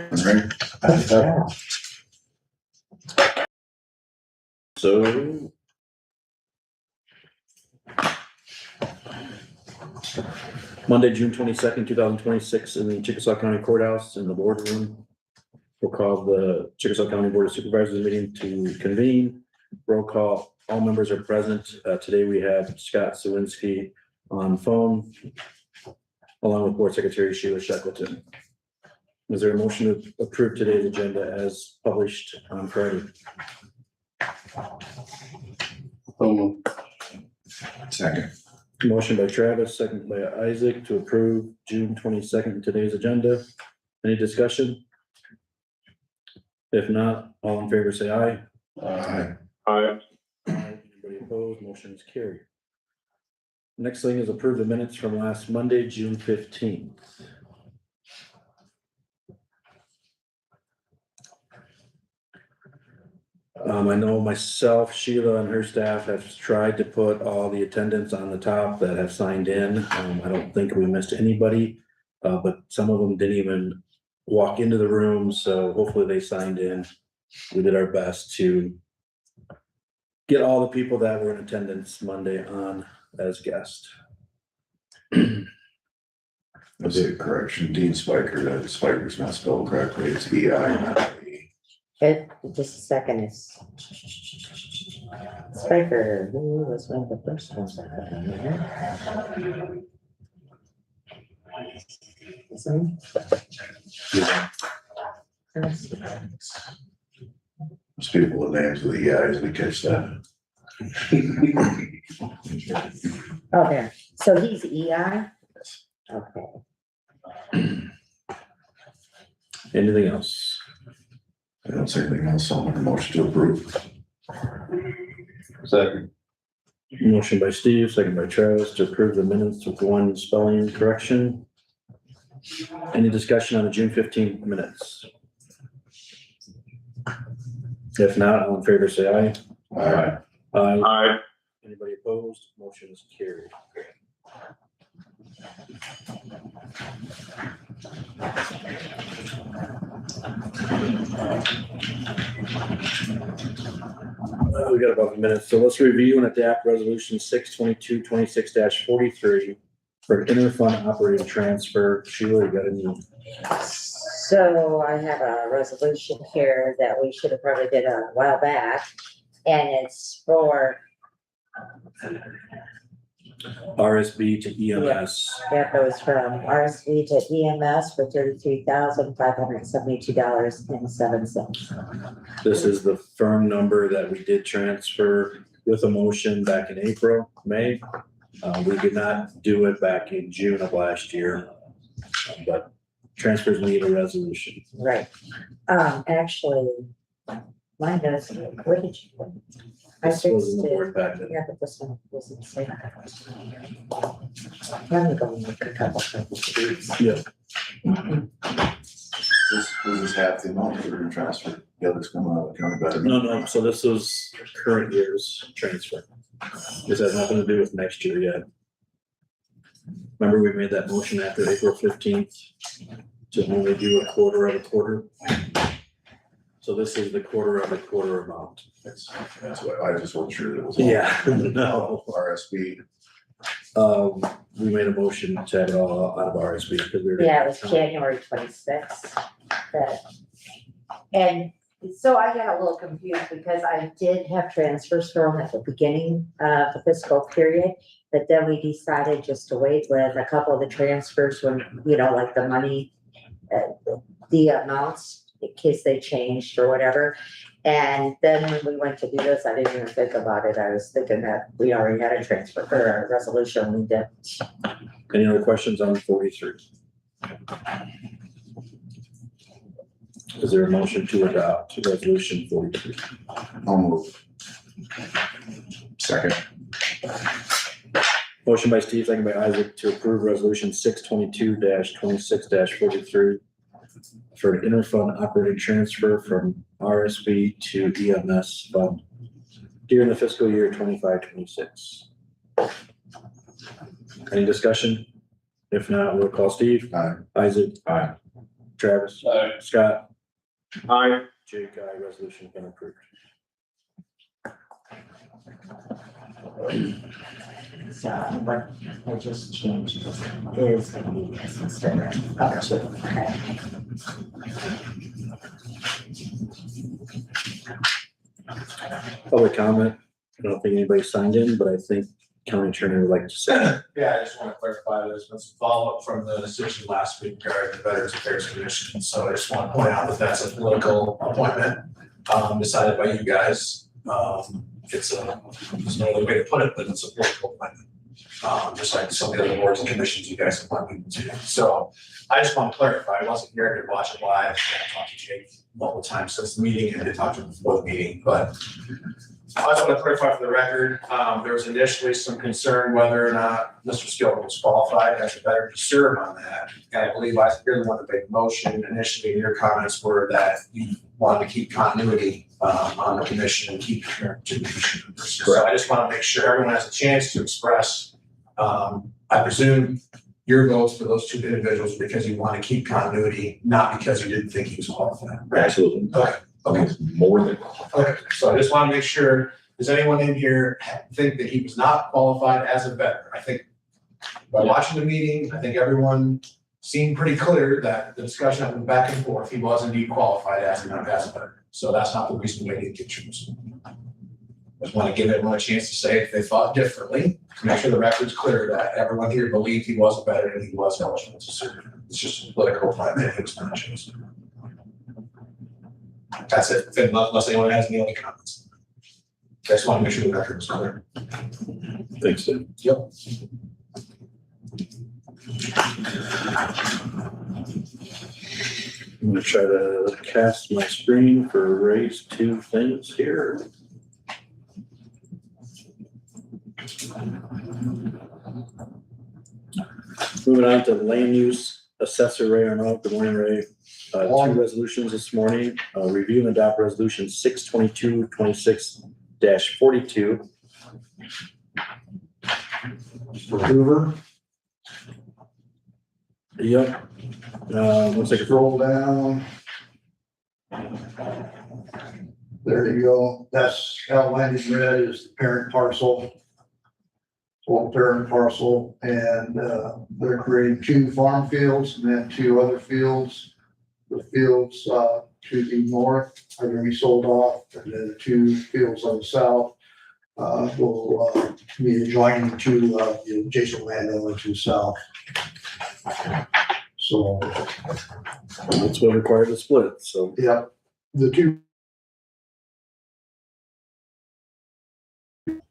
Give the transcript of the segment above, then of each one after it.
Right. So. Monday, June 22nd, 2026, in the Chickasaw County Courthouse in the boardroom. We'll call the Chickasaw County Board of Supervisors meeting to convene. Roll call, all members are present. Today we have Scott Sawinski on phone, along with Board Secretary Sheila Shackleton. Is there a motion to approve today's agenda as published on Friday? Second. Motion by Travis, second by Isaac to approve June 22nd, today's agenda. Any discussion? If not, all in favor say aye. Aye. Aye. Anybody opposed? Motion is carried. Next thing is approve the minutes from last Monday, June 15th. I know myself, Sheila and her staff have tried to put all the attendants on the top that have signed in. I don't think we missed anybody, but some of them didn't even walk into the room, so hopefully they signed in. We did our best to get all the people that were in attendance Monday on as guests. That's a correction, Dean Spiker, that Spiker's not spelled correctly, it's EI, not E. Just a second, it's Spiker, who was one of the first ones I put in there. Those people with names of the EIs, we catch that. Oh, there, so he's EI? Okay. Anything else? I don't see anything else, I'll make a motion to approve. Second. Motion by Steve, second by Travis to approve the minutes with one spelling correction. Any discussion on the June 15th minutes? If not, all in favor say aye. Aye. Aye. Aye. Anybody opposed? Motion is carried. We got about a minute, so let's review and adapt resolution 6/22/26-43 for interfund operating transfer. Sheila, you got any? So I have a resolution here that we should have probably did a while back, and it's for, RSB to EMS. that goes from RSV to EMS for $33,572.07. This is the firm number that we did transfer with a motion back in April, May. We did not do it back in June of last year, but transfers need a resolution. Right, actually, mine does, where did you? I This was in fixed the it. board packet. Yeah, but this one wasn't safe. Let me go and make a couple of these. Yeah. This is half the amount that we're gonna transfer, the other's coming out of the county better. No, so this was current year's transfer. This has nothing to do with next year yet. Remember, we made that motion after April 15th to only do a quarter of a quarter. So this is the quarter of a quarter amount. That's what, I just wasn't sure that was. Yeah, no. RSB, We made a motion to have it all out of RSB because we were. Yeah, it was January 26th. And so I got a little confused because I did have transfers from at the beginning of the fiscal period. But then we decided just to wait with a couple of the transfers when, like the money, the amounts, in case they changed or whatever. And then when we went to do this, I didn't even think about it. I was thinking that we already had a transfer or a resolution. We did. Any other questions on 43? Is there a motion to adopt resolution 43? I'll move. Second. Motion by Steve, second by Isaac to approve resolution 6/22-26-43 for an interfund operating transfer from RSB to EMS fund during the fiscal year 25-26. Any discussion? If not, we'll call Steve. Aye. Isaac. Aye. Travis. Aye. Scott. Aye. Jake, resolution's been approved. So what I just changed is gonna be this instead of. Okay. Public comment. I don't think anybody signed in, but I think county attorney would like to say. Yeah, I just want to clarify, there's been some follow-up from the decision last week regarding the Veterans Affairs Commission, so I just want to point out that that's a political appointment, decided by you guys. There's no other way to put it, but it's a political appointment. Just like some of the other boards and commissions you guys appointed to. So I just want to clarify, I wasn't here to watch it live. I talked to Jake multiple times since the meeting and I talked to him before the meeting, but I just want to clarify for the record, there was initially some concern whether or not Mr. Skilton was qualified as a veteran to serve on that. And I believe you're the one that made the motion initially, and your comments were that you wanted to keep continuity on the commission and keep your two commission members. So I just want to make sure everyone has a chance to express, I presume, your votes for those two individuals because you want to keep continuity, not because you didn't think he was qualified. Right? Absolutely. Okay. More than. Okay, so I just want to make sure, does anyone in here think that he was not qualified as a veteran? I think by watching the meeting, I think everyone seemed pretty clear that the discussion went back and forth, he was indeed qualified as a veteran. So that's not the reason we didn't get chosen. I just want to give everyone a chance to say if they thought differently, to make sure the record's clear that everyone here believed he was a veteran and he was eligible to serve. It's just a political appointment, it was not chosen. That's it, unless anyone has any other comments. I just want to make sure the record was clear. Thanks, Dave. Yep. I'm gonna try to cast my screen for raise two things here. Moving on to land use assessor Ray Arnold. Good morning, Ray. Two resolutions this morning. Review and adopt resolution 6/22/26-42. For Hoover, Yep. One second. Scroll down. There you go. That's outlined in red is the parent parcel. Full parent parcel, and they're creating two farm fields and then two other fields. The fields to the north are gonna be sold off, and then the two fields on the south will be adjoining to the adjacent landowner to the south. So, That's what required to split, so. yeah, the two.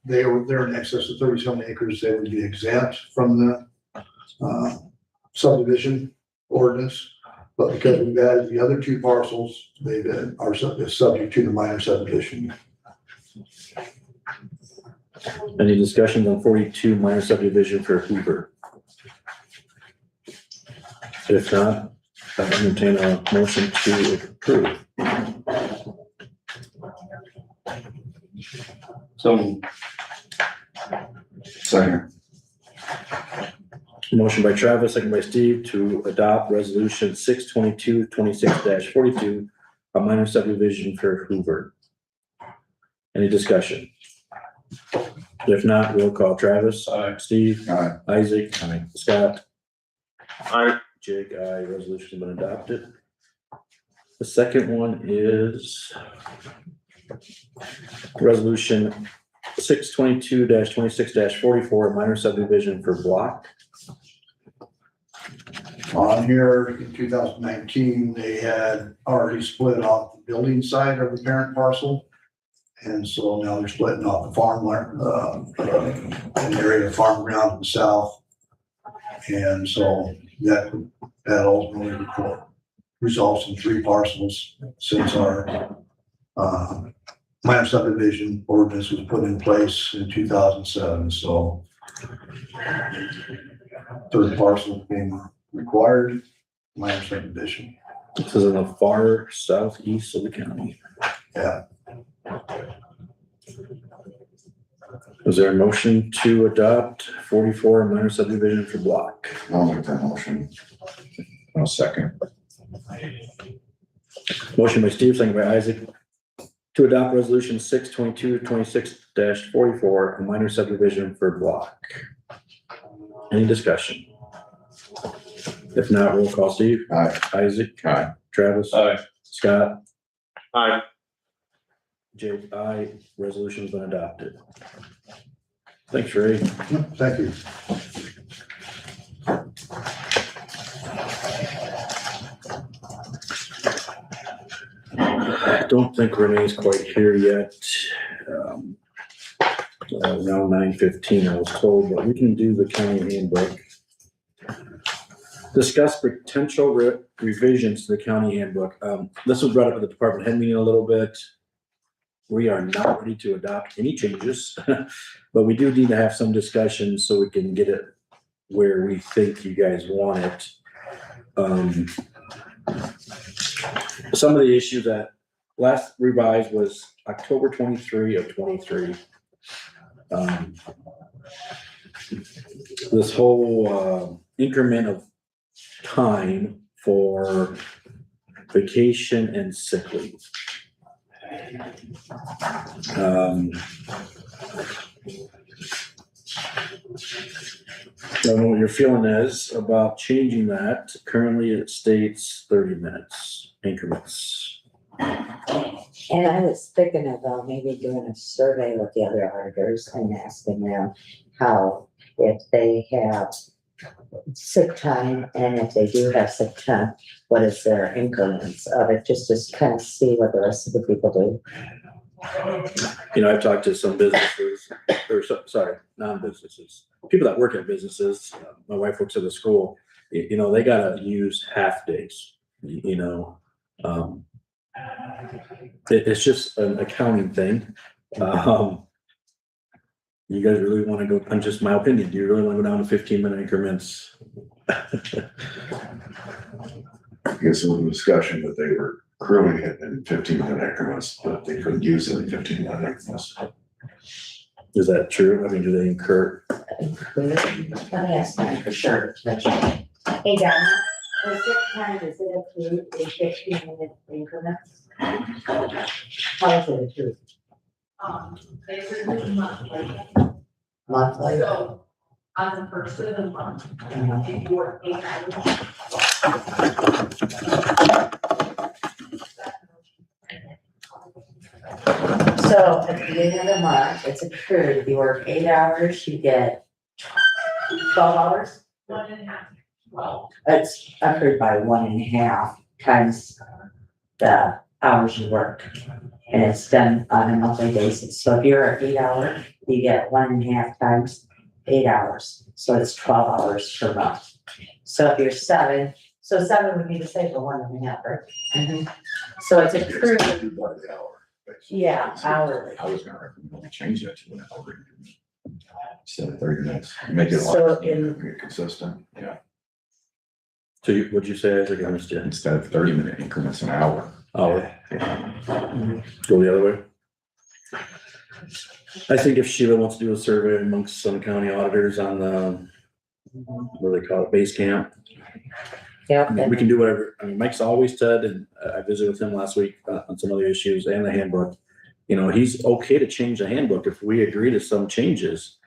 They're in excess of 30-some acres. They would be exempt from the subdivision ordinance. But because we've added the other two parcels, they've been, are subject to the minor subdivision. Any discussions on 42 minor subdivision for Hoover? If not, I entertain a motion to approve. So, second. Motion by Travis, second by Steve to adopt resolution 6/22/26-42, a minor subdivision for Hoover. Any discussion? If not, roll call. Travis. Aye. Steve. Aye. Isaac. Scott. aye. Jake, resolution's been adopted. The second one is resolution 6/22/26-44, minor subdivision for block. On here in 2019, they had already split off the building side of the parent parcel. And so now they're splitting off the farmland, an area of farm ground in the south. And so that ultimately results in three parcels since our minor subdivision ordinance was put in place in 2007. So third parcel being required, minor subdivision. This is in the far southeast of the county. Yeah. Is there a motion to adopt 44 minor subdivision for block? I'll make that motion. I'll second. Motion by Steve, second by Isaac, to adopt resolution 6/22/26-44, a minor subdivision for block. Any discussion? If not, roll call. Steve? Aye. Isaac? Aye. Travis? Aye. Scott? Aye. Jake? Aye. Resolution's been adopted. Thanks, Ray. Thank you. I don't think Renee's quite here yet. Around 9:15, I was told, but we can do the county handbook. Discuss potential revisions to the county handbook. This was brought up at the department head meeting a little bit. We are not ready to adopt any changes, but we do need to have some discussion so we can get it where we think you guys want it. Some of the issues that last revised was October 23 of 23. This whole increment of time for vacation and sick leave. I don't know what your feeling is about changing that. Currently it states 30 minutes increments. And I was thinking about maybe doing a survey with the other auditors and asking them how, if they have sick time, and if they do have sick time, what is their increments of it, just to kind of see what the rest of the people do. You know, I've talked to some businesses, or non-businesses, people that work at businesses. My wife works at a school, you know, they gotta use half days, you know. It's just an accounting thing. You guys really wanna go, I'm just my opinion, do you really wanna go down to 15-minute increments? I guess it was a discussion that they were accruing it in 15-minute increments, but they couldn't use it in 15-minute increments. Is that true? I mean, do they incur? Let me ask them for sure. Hey, Donna, for sick time, is it accrued in 15-minute increments? How is it accrued? They renew monthly, Monthly? so on the first of the month, if you work 8 hours. So at the beginning of the month, it's accrued, if you work 8 hours, you get 12 hours? 1.5. Well, It's accrued by 1.5 times the hours you work. And it's done on a monthly basis. So if you're at 8 hours, you get 1.5 times 8 hours. So it's 12 hours per month. So if you're 7, so 7 would be the same for 1.5, right? So it's accrued, By the hour, basically. yeah, hourly. I was gonna recommend change that to an hour. Instead of 30 minutes, make it a So lot, in- make it consistent, yeah. So what'd you say? I think I understand. Instead of 30-minute increments an hour. Oh, go the other way. I think if Sheila wants to do a survey amongst some county auditors on the, what do they call it, base camp, Yep. we can do whatever. I mean, Mike's always said, and I visited with him last week on some other issues and the handbook. You know, he's okay to change the handbook if we agree to some changes.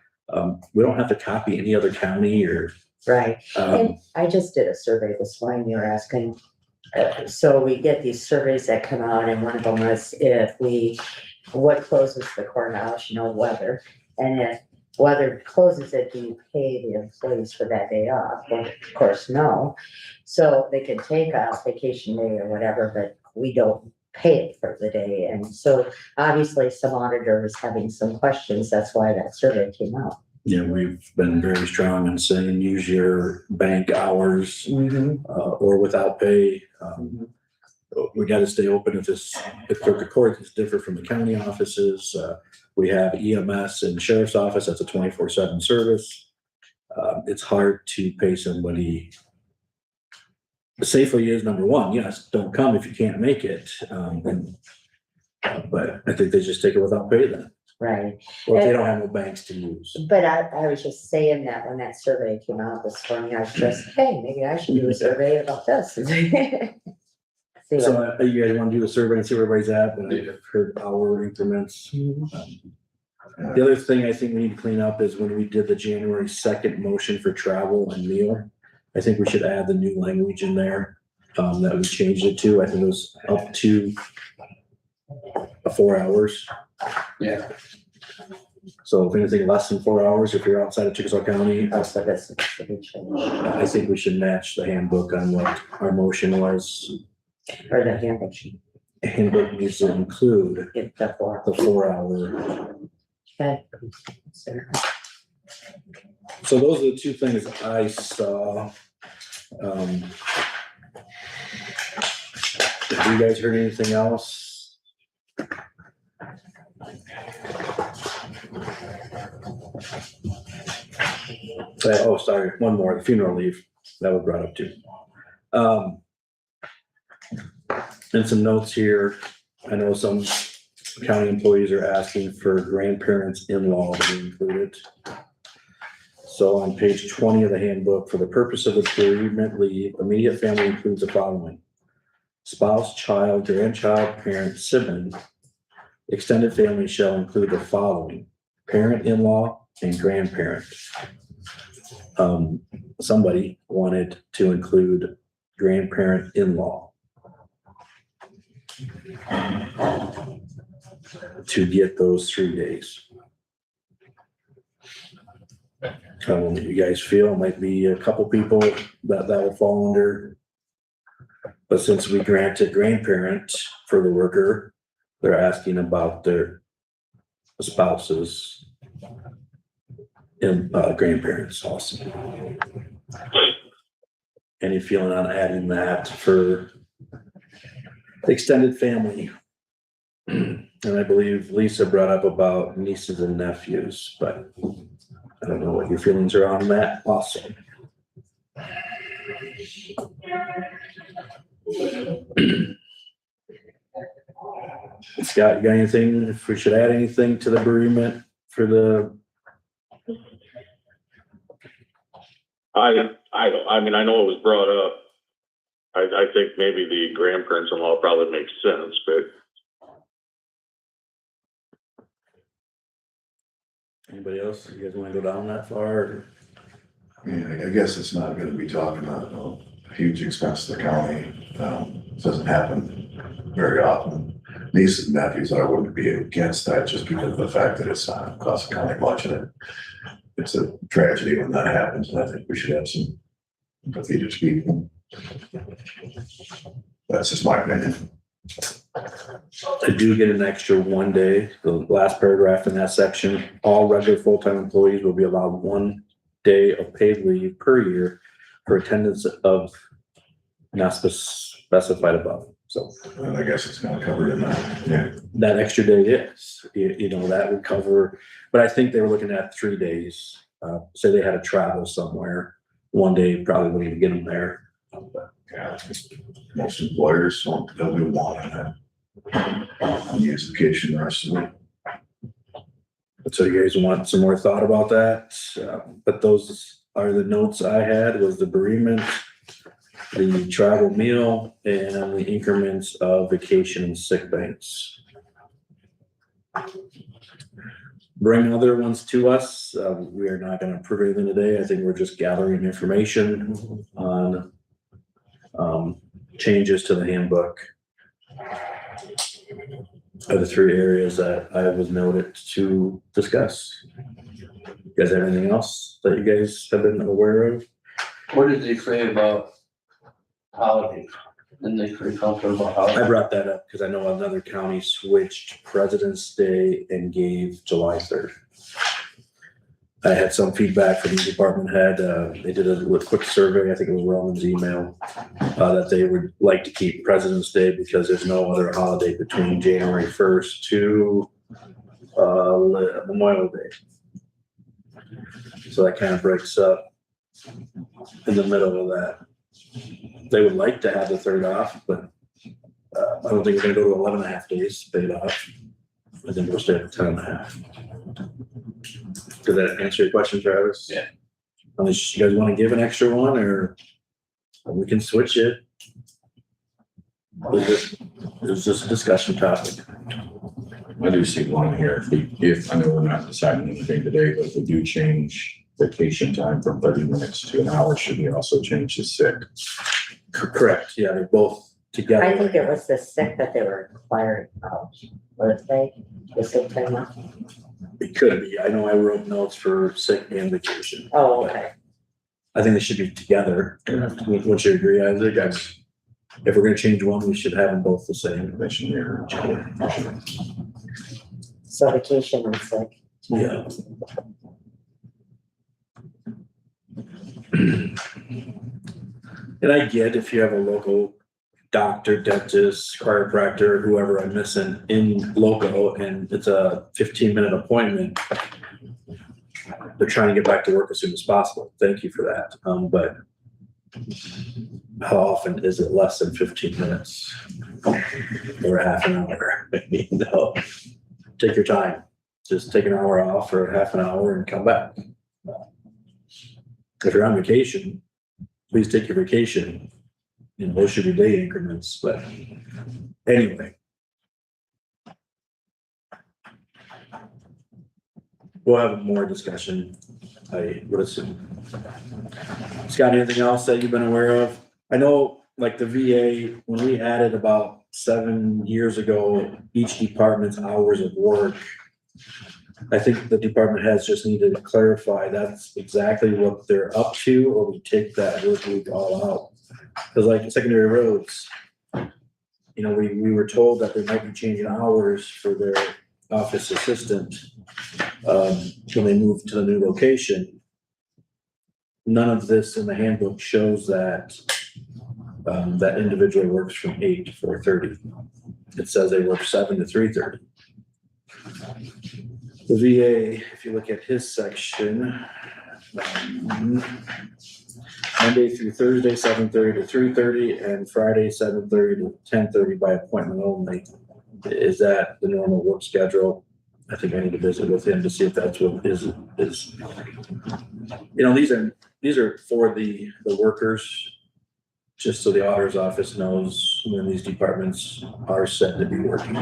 We don't have to copy any other county or. Right. And I just did a survey this morning, you were asking, so we get these surveys that come out, and one of them was what closes the courthouse, you know, weather. And if weather closes it, do you pay the employees for that day off? Well, of course, no. So they can take a vacation day or whatever, but we don't pay it for the day. And so obviously some auditors having some questions, that's why that survey came out. Yeah, we've been very strong on saying use your bank hours or without pay. We got to stay open if the court is different from the county offices. We have EMS and sheriff's office. That's a 24/7 service. It's hard to pay somebody. Safely is number one. Yes, don't come if you can't make it. But I think they just take it without pay then. Right. Or if they don't have no banks to use. But I was just saying that when that survey came out this morning, I was just, hey, maybe I should do a survey about this. see. So you guys wanna do the survey and see where everybody's at, but I've heard hour increments. The other thing I think we need to clean up is when we did the January 2nd motion for travel and meal. I think we should add the new language in there, that we changed it to. I think it was up to 4 hours. Yeah. So if anything less than 4 hours, if you're outside of Chickasaw County, Also, this should be changed, I think we should match the handbook on what our motion was. or the handbook should Handbook needs to include give the 4. the 4 hour. Okay. So those are the two things I saw. Have you guys heard anything else? Oh, sorry, one more, the funeral leave, that was brought up too. And some notes here, I know some county employees are asking for grandparents, in-law to be included. So on page 20 of the handbook, for the purpose of the bereavement leave, immediate family includes the following: spouse, child, grandchild, parent, sibling. Extended family shall include the following: parent, in-law, and grandparent. Somebody wanted to include grandparent, in-law to get those 3 days. You guys feel might be a couple people that will fall under. But since we granted grandparent for the worker, they're asking about their spouses and grandparents also. Any feeling on adding that for extended family? And I believe Lisa brought up about nieces and nephews, but I don't know what your feelings are on that also. Scott, you got anything, if we should add anything to the bereavement for the? I mean, I know it was brought up. I think maybe the grandparents-in-law probably makes sense, but Anybody else? You guys want to go down that far? I guess it's not gonna be talking about a huge expense to the county. It doesn't happen very often. Nieces and nephews, I wouldn't be against that just because of the fact that it's not cost the county much, and it's a tragedy when that happens, and I think we should have some empathy to people. That's just my opinion. I do get an extra 1 day, the last paragraph in that section: all regular full-time employees will be allowed 1 day of paid leave per year for attendance of not specified above. So And I guess it's not covered in that, yeah. that extra day is, you know, that would cover, but I think they were looking at 3 days. Say they had to travel somewhere, 1 day probably wouldn't even get them there. Yeah, most employers don't, they'll do one and then use vacation the rest of it. So you guys want some more thought about that? But those are the notes I had, was the bereavement, the travel meal, and the increments of vacation and sick banks. Bring other ones to us. We are not going to approve anything today. I think we're just gathering information on changes to the handbook. Are the 3 areas that I was noted to discuss. You guys have anything else that you guys have been aware of? What did they say about holidays? Didn't they say something about I holidays? brought that up because I know another county switched President's Day and gave July 3rd. I had some feedback from the department head. They did a quick survey, I think it was Roman's email, that they would like to keep President's Day because there's no other holiday between January 1st to Memorial Day. So that kind of breaks up in the middle of that. They would like to have the 3rd off, but I don't think we're gonna go to 11 and a half days paid off. I think we'll stay at 10 and a half. Does that answer your question, Travis? Yeah. Unless you guys want to give an extra one, or we can switch it. It was just a discussion topic. I do see one here, if, I know we're not deciding anything today, but if we do change vacation time from 30 minutes to an hour, should we also change the sick? Correct, yeah, they're both together. I think it was the sick that they were requiring of, were they, the sick time off? It could be, I know I wrote notes for sick and vacation. Oh, okay. I think they should be together. Would you agree, Isaac? If we're gonna change one, we should have them both the same. So vacation and sick. Yeah. And I get if you have a local doctor, dentist, chiropractor, whoever I'm missing in local, and it's a 15-minute appointment. They're trying to get back to work as soon as possible. Thank you for that. But how often is it less than 15 minutes? Or half an hour? No. Take your time. Just take an hour off for half an hour and come back. If you're on vacation, please take your vacation. You know, those should be day increments, but anyway. We'll have more discussion, I would assume. Scott, anything else that you've been aware of? I know, like the VA, when we added about 7 years ago, each department's hours of work, I think the department heads just needed to clarify that's exactly what they're up to, or we take that work week all out. Because like secondary roads, you know, we were told that they might be changing hours for their office assistant when they move to the new location. None of this in the handbook shows that that individual works from 8 to 4:30. It says they work 7 to 3:30. The VA, if you look at his section, Monday through Thursday, 7:30 to 3:30, and Friday, 7:30 to 10:30 by appointment only. Is that the normal work schedule? I think I need to visit with him to see if that's what is. You know, these are for the workers, just so the auditor's office knows when these departments are set to be working.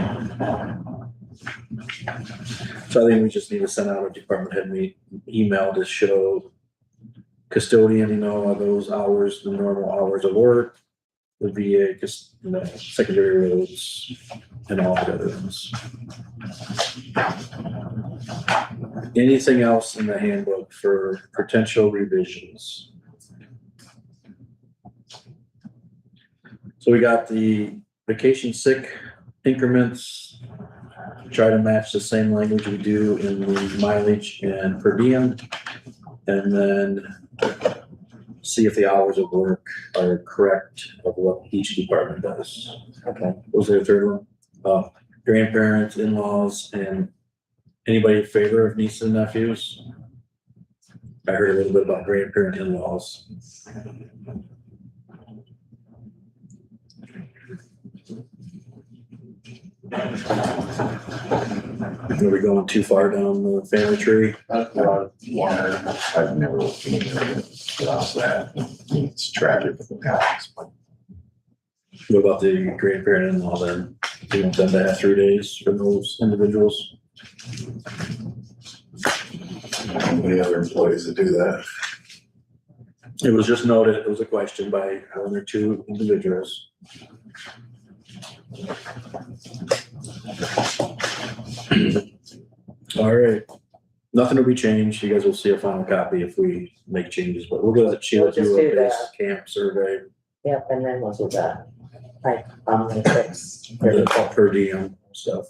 So I think we just need to send out a department head email to show custodian, you know, are those hours, the normal hours of work, the VA, just, you know, secondary roads and all the other ones. Anything else in the handbook for potential revisions? So we got the vacation sick increments, try to match the same language we do in the mileage and per diem, and then see if the hours of work are correct of what each department does. Okay. What was the third one? Grandparents, in-laws, and anybody in favor of nieces and nephews? I heard a little bit about grandparent in-laws. Are we going too far down the family tree? I've never seen it without that. It's tragic if it happens, but What about the grandparent in-law then? Do you want them to have 3 days for those individuals? How many other employees that do that? It was just noted, it was a question by one or two individuals. All right, nothing will be changed. You guys will see a final copy if we make changes, but we'll go to Sheila We'll just do do a that. camp survey, Yep, and then we'll do that. Like, the 6. the per diem stuff.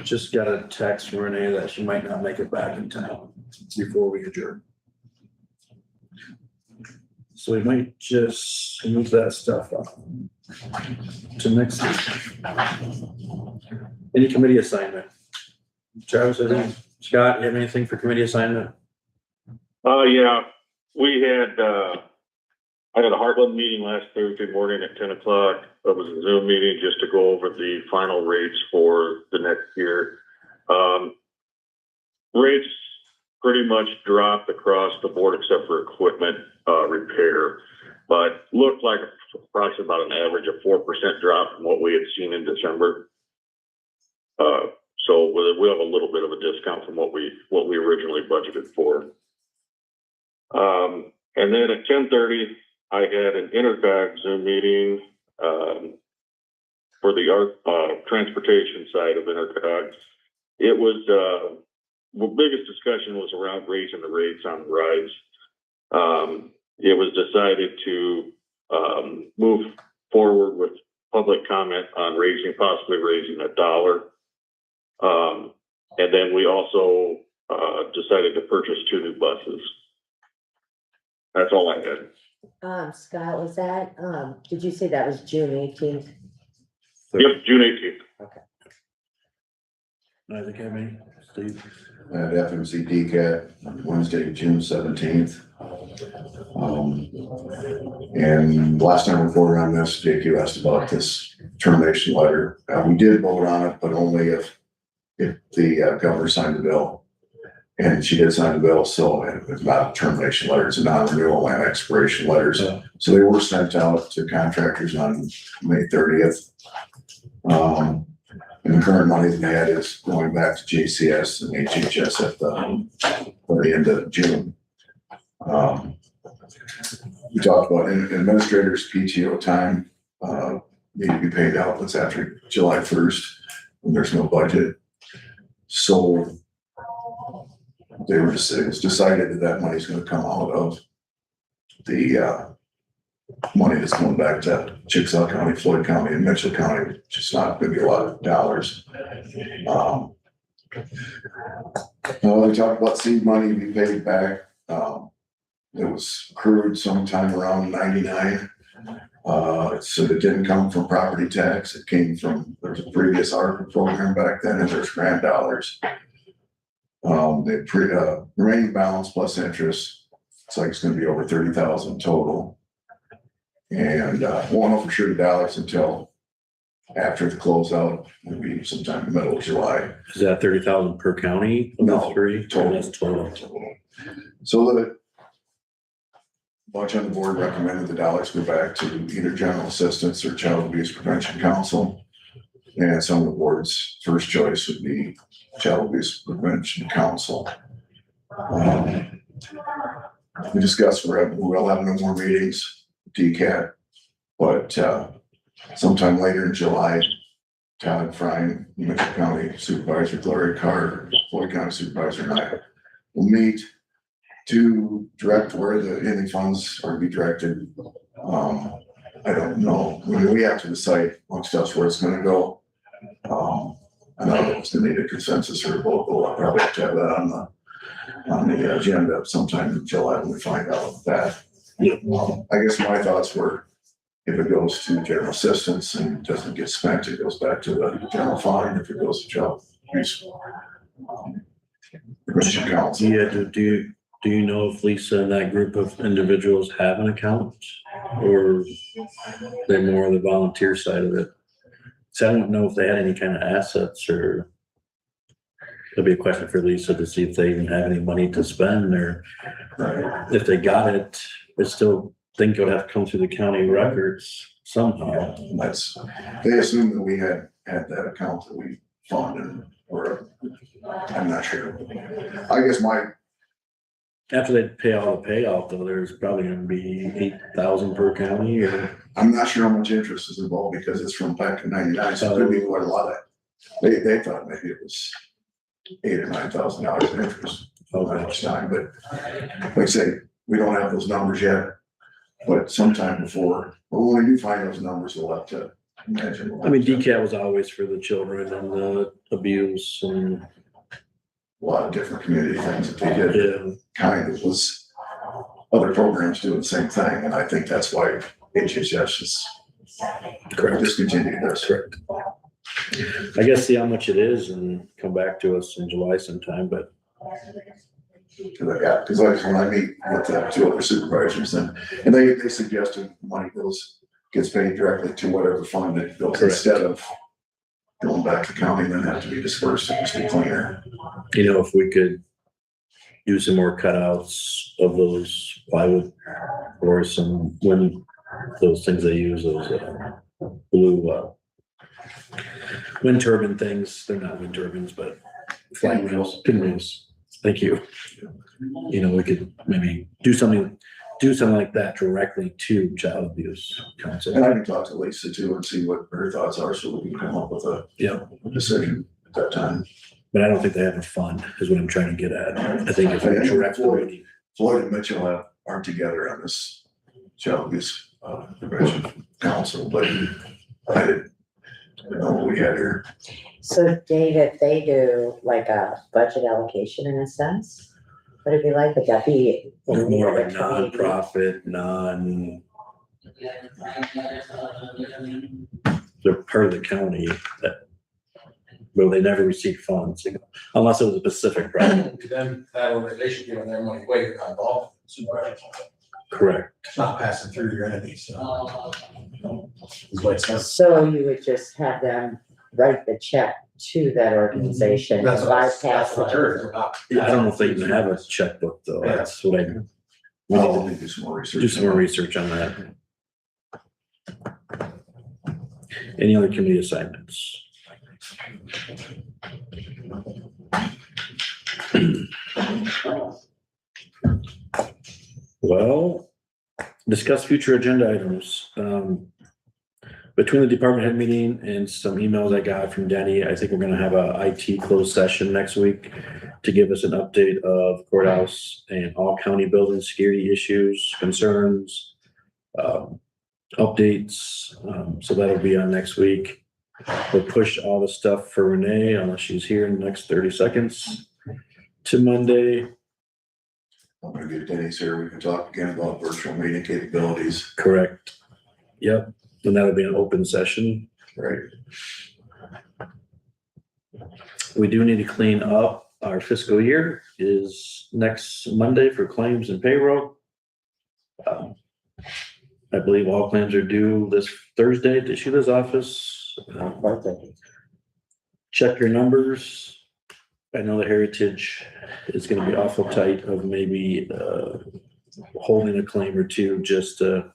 Just got a text from Renee that she might not make it back in town before we adjourn. So we might just move that stuff up to next week. Any committee assignment? Travis, anything? Scott, you have anything for committee assignment? Yeah, we had, I had a Heartland meeting last Thursday morning at 10 o'clock. It was a Zoom meeting just to go over the final rates for the next year. Rates pretty much dropped across the board except for equipment, repair, but looked like approximately about an average of 4% drop from what we had seen in December. So we have a little bit of a discount from what we originally budgeted for. And then at 10:30, I had an intercog Zoom meeting, for the transportation side of intercog. It was, the biggest discussion was around raising the rates on rides. It was decided to, move forward with public comment on possibly raising $1. And then we also, decided to purchase 2 new buses. That's all I had. Scott, was that, did you say that was June 18th? Yep, June 18th. Isaac, have any? Steve? At FMC DCAT, Wednesday, June 17th. And last time we voted on this, Jake, you asked about this termination letter. We did vote on it, but only if the governor signed the bill. And she did sign the bill, so it's not a termination letter, it's a non-renewal and expiration letters. So they were sent out to contractors on May 30th. And the current money they had is going back to JCS and HHS at the end of June. We talked about administrators' PTO time, need to be paid out. That's after July 1st, when there's no budget. So it was decided that money's gonna come out of the, money that's coming back to Chickasaw County, Floyd County, and Mitchell County, which is not gonna be a lot of dollars. We talked about seed money to be paid back. It was accrued sometime around 99. So it didn't come from property tax. It came from, there's a previous ARPA program back then, and there's grant dollars. The remaining balance plus interest, it's like it's gonna be over 30,000 total. And won't know for sure the dollars until after the closeout, maybe sometime in the middle of July. Is that 30,000 per county? No, Three? total. That's total. So the bunch on the board recommended the dollars go back to either general assistance or child abuse prevention council. And some of the board's first choice would be child abuse prevention council. We discussed we'll have no more meetings, DCAT, but sometime later in July, Todd Frine, Mitchell County Supervisor Gloria Carr, Floyd County Supervisor, and I will meet to direct where any funds are to be directed. I don't know. We have to decide amongst us where it's gonna go. I know it's gonna need a consensus or a vote. I'll probably have to have that on the agenda sometime in July when we find out that. I guess my thoughts were, if it goes to general assistance and doesn't get spent, it goes back to the general fund. If it goes to child abuse, Christian council. Yeah, do you know if Lisa and that group of individuals have an account, or they're more on the volunteer side of it? So I don't know if they had any kind of assets, or it'll be a question for Lisa to see if they even have any money to spend, or if they got it, I still think it would have to come through the county records somehow. They assumed that we had that account that we funded, or I'm not sure. I guess After they pay all the payout though, there's probably gonna be 8,000 per county, or I'm not sure how much interest is involved because it's from back in '99, so there'd be quite a lot of it. They thought maybe it was $8,000 or $9,000 in interest over much time, but like I say, we don't have those numbers yet. But sometime before, well, when we do find those numbers, we'll have to imagine. I mean, DCAT was always for the children and the abuse and A lot of different community things that they did. yeah. Kind of was other programs doing the same thing, and I think that's why HHS is discontinued this. Correct. I guess see how much it is and come back to us in July sometime, but Because when I meet with the 2 other supervisors, and they suggested money gets paid directly to whatever fund it goes Correct. instead of going back to county, then have to be dispersed and just be cleaner. You know, if we could do some more cutouts of those plywood or some those things they use, those blue wind turbine things. They're not wind turbines, but flying wheels, pinwheels. Thank you. You know, we could maybe do something like that directly to child abuse counsel. And I can talk to Lisa too and see what her thoughts are, so we can come up with a decision at that time. But I don't think they have a fund, is what I'm trying to get at. I think if we directly. Floyd and Mitchell aren't together on this child abuse prevention council, but I didn't know what we had here. So Dave, if they do like a budget allocation in a sense, would it be like, would that be? More of a nonprofit, they're part of the county that, well, they never receive funds, unless it was a specific project. Then that organization giving their money away, you're not involved. Supervisors. Correct. It's not passing through your entity, so. Is what it says. So you would just have them write the check to that organization. That's what I bypass that's what I heard. I don't know if they even have a checkbook though. That's what we I'll need do some more to research. do some more research on that. Any other committee assignments? Well, discuss future agenda items. Between the department head meeting and some emails I got from Denny, I think we're gonna have a IT closed session next week to give us an update of courthouse and all county building security issues, concerns, updates. So that'll be on next week. We'll push all the stuff for Renee, unless she's here in the next 30 seconds, to Monday. I'm gonna get Denny's here. We can talk again about virtual meeting capabilities. Correct. Yep. And that'll be an open session. Right. We do need to clean up. Our fiscal year is next Monday for claims and payroll. I believe all claims are due this Thursday at the Sheila's office. Check your numbers. I know the Heritage is gonna be awful tight of maybe holding a claim or two just to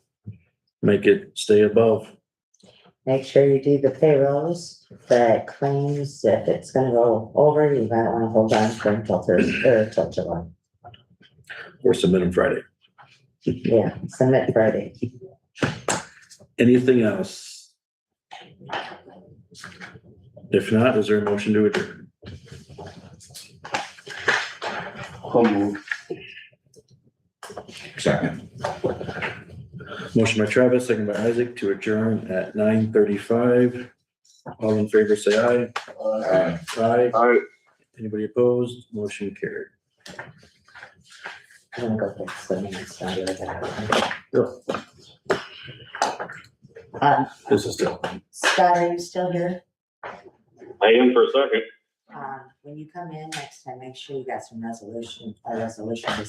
make it stay above. Make sure you do the payrolls, the claims, if it's gonna go over, you might wanna hold on for until Thursday, or until July. Or submit them Friday. Yeah, submit Friday. Anything else? If not, is there a motion to adjourn? Second. Motion by Travis, second by Isaac to adjourn at 9:35. All in favor, say aye. Aye. Aye. Anybody opposed? Motion carried. I'm gonna go get some minutes down there. This is still. Scott, are you still here? I am for a second. When you come in next time, make sure you got some resolution, a resolution to